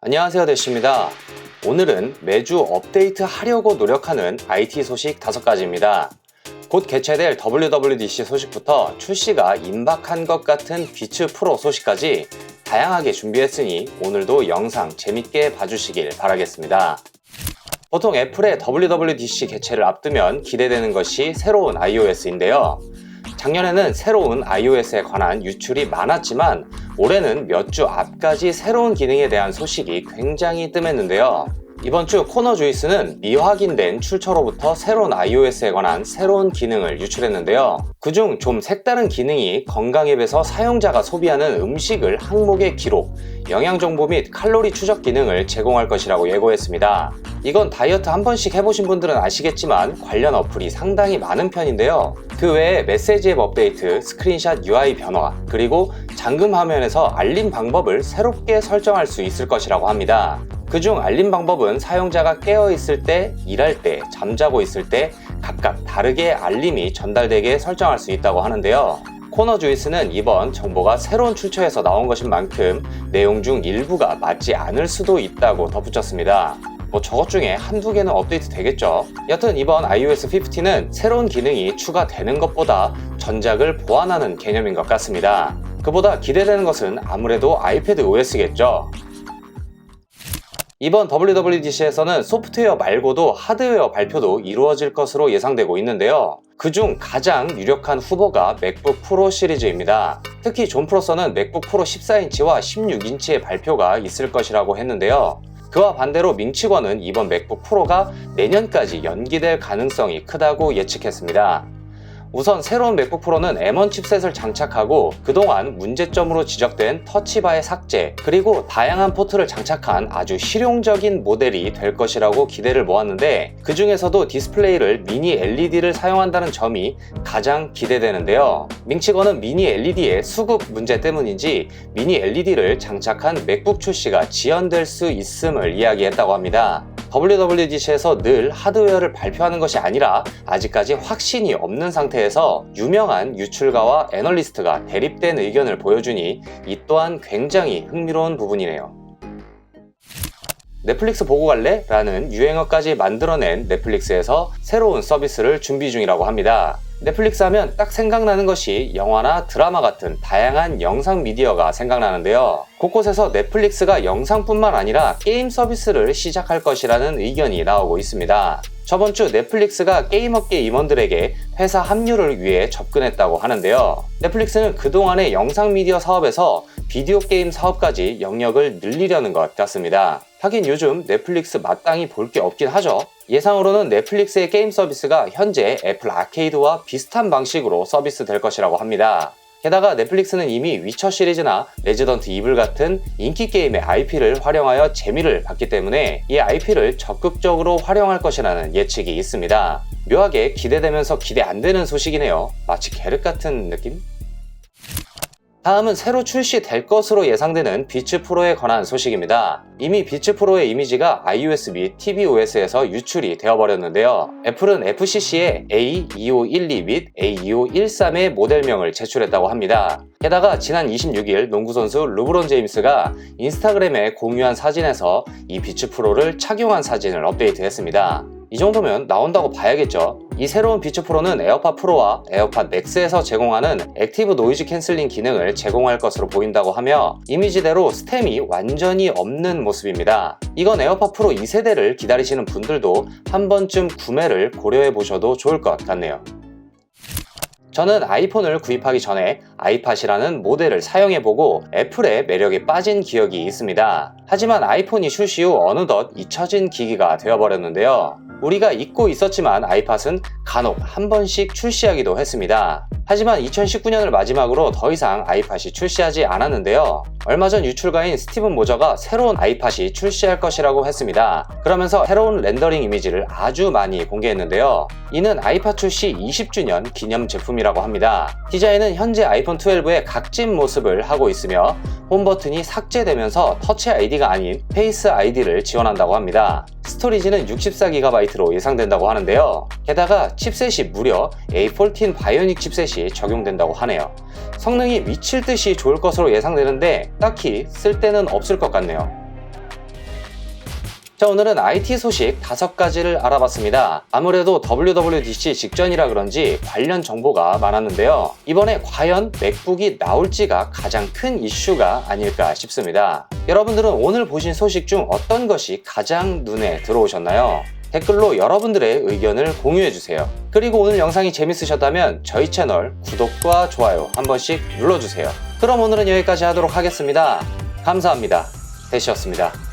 안녕하세요, 대쉬입니다. 오늘은 매주 업데이트 하려고 노력하는 IT 소식 5가지입니다. 곧 개최될 WWDC 소식부터 출시가 임박한 것 같은 비츠 프로 소식까지 다양하게 준비했으니 오늘도 영상 재밌게 봐주시길 바라겠습니다. 보통 애플의 WWDC 개최를 앞두면 기대되는 것이 새로운 iOS인데요. 작년에는 새로운 iOS에 관한 유출이 많았지만 올해는 몇 주 앞까지 새로운 기능에 대한 소식이 굉장히 뜸했는데요. 이번 주 코너 주이스는 미확인된 출처로부터 새로운 iOS에 관한 새로운 기능을 유출했는데요. 그중 좀 색다른 기능이 건강 앱에서 사용자가 소비하는 음식을 항목에 기록, 영양정보 및 칼로리 추적 기능을 제공할 것이라고 예고했습니다. 이건 다이어트 한 번씩 해보신 분들은 아시겠지만 관련 어플이 상당히 많은 편인데요. 그 외에 메시지 앱 업데이트, 스크린샷 UI 변화, 그리고 잠금 화면에서 알림 방법을 새롭게 설정할 수 있을 것이라고 합니다. 그중 알림 방법은 사용자가 깨어있을 때, 일할 때, 잠자고 있을 때 각각 다르게 알림이 전달되게 설정할 수 있다고 하는데요. 코너 주이스는 이번 정보가 새로운 출처에서 나온 것인 만큼 내용 중 일부가 맞지 않을 수도 있다고 덧붙였습니다. 저것 중에 한두 개는 업데이트 되겠죠. 여튼 이번 iOS 15는 새로운 기능이 추가되는 것보다 전작을 보완하는 개념인 것 같습니다. 그보다 기대되는 것은 아무래도 아이패드 OS겠죠. 이번 WWDC에서는 소프트웨어 말고도 하드웨어 발표도 이루어질 것으로 예상되고 있는데요. 그중 가장 유력한 후보가 맥북 프로 시리즈입니다. 특히 존 프로서는 맥북 프로 14인치와 16인치의 발표가 있을 것이라고 했는데요. 그와 반대로 밍치권은 이번 맥북 프로가 내년까지 연기될 가능성이 크다고 예측했습니다. 우선 새로운 맥북 프로는 M1 칩셋을 장착하고 그동안 문제점으로 지적된 터치바의 삭제, 그리고 다양한 포트를 장착한 아주 실용적인 모델이 될 것이라고 기대를 모았는데, 그 중에서도 디스플레이를 미니 LED를 사용한다는 점이 가장 기대되는데요. 밍치건은 미니 LED의 수급 문제 때문인지 미니 LED를 장착한 맥북 출시가 지연될 수 있음을 이야기했다고 합니다. WWDC에서 늘 하드웨어를 발표하는 것이 아니라 아직까지 확신이 없는 상태에서 유명한 유출가와 애널리스트가 대립된 의견을 보여주니 이 또한 굉장히 흥미로운 부분이네요. 넷플릭스 보고 갈래? 라는 유행어까지 만들어낸 넷플릭스에서 새로운 서비스를 준비 중이라고 합니다. 넷플릭스 하면 딱 생각나는 것이 영화나 드라마 같은 다양한 영상 미디어가 생각나는데요. 곳곳에서 넷플릭스가 영상뿐만 아니라 게임 서비스를 시작할 것이라는 의견이 나오고 있습니다. 저번 주 넷플릭스가 게임업계 임원들에게 회사 합류를 위해 접근했다고 하는데요. 넷플릭스는 그동안의 영상 미디어 사업에서 비디오 게임 사업까지 영역을 늘리려는 것 같습니다. 하긴 요즘 넷플릭스 마땅히 볼 게 없긴 하죠. 예상으로는 넷플릭스의 게임 서비스가 현재 애플 아케이드와 비슷한 방식으로 서비스 될 것이라고 합니다. 게다가 넷플릭스는 이미 위쳐 시리즈나 레지던트 이블 같은 인기 게임의 IP를 활용하여 재미를 받기 때문에 이 IP를 적극적으로 활용할 것이라는 예측이 있습니다. 묘하게 기대되면서 기대 안 되는 소식이네요. 마치 계륵 같은 느낌? 다음은 새로 출시될 것으로 예상되는 비츠 프로에 관한 소식입니다. 이미 비츠 프로의 이미지가 iOS 및 tvOS에서 유출이 되어버렸는데요. 애플은 FCC에 A2512 및 A2513의 모델명을 제출했다고 합니다. 게다가 지난 26일 농구선수 르브론 제임스가 인스타그램에 공유한 사진에서 이 비츠 프로를 착용한 사진을 업데이트했습니다. 이 정도면 나온다고 봐야겠죠. 이 새로운 비츠 프로는 에어팟 프로와 에어팟 맥스에서 제공하는 액티브 노이즈 캔슬링 기능을 제공할 것으로 보인다고 하며 이미지대로 스템이 완전히 없는 모습입니다. 이건 에어팟 프로 2세대를 기다리시는 분들도 한 번쯤 구매를 고려해 보셔도 좋을 것 같네요. 저는 아이폰을 구입하기 전에 아이팟이라는 모델을 사용해보고 애플의 매력에 빠진 기억이 있습니다. 하지만 아이폰이 출시 후 어느덧 잊혀진 기기가 되어버렸는데요. 우리가 잊고 있었지만 아이팟은 간혹 한 번씩 출시하기도 했습니다. 하지만 2019년을 마지막으로 더 이상 아이팟이 출시하지 않았는데요. 얼마 전 유출가인 스티븐 모저가 새로운 아이팟이 출시할 것이라고 했습니다. 그러면서 새로운 렌더링 이미지를 아주 많이 공개했는데요. 이는 아이팟 출시 20주년 기념 제품이라고 합니다. 디자인은 현재 아이폰 12의 각진 모습을 하고 있으며 홈 버튼이 삭제되면서 터치 아이디가 아닌 페이스 아이디를 지원한다고 합니다. 스토리지는 64GB로 예상된다고 하는데요. 게다가 칩셋이 무려 A14 바이오닉 칩셋이 적용된다고 하네요. 성능이 미칠 듯이 좋을 것으로 예상되는데 딱히 쓸 데는 없을 것 같네요. 자, 오늘은 IT 소식 5가지를 알아봤습니다. 아무래도 WWDC 직전이라 그런지 관련 정보가 많았는데요. 이번에 과연 맥북이 나올지가 가장 큰 이슈가 아닐까 싶습니다. 여러분들은 오늘 보신 소식 중 어떤 것이 가장 눈에 들어오셨나요? 댓글로 여러분들의 의견을 공유해주세요. 그리고 오늘 영상이 재밌으셨다면 저희 채널 구독과 좋아요 한 번씩 눌러주세요. 그럼 오늘은 여기까지 하도록 하겠습니다. 감사합니다. 대시였습니다.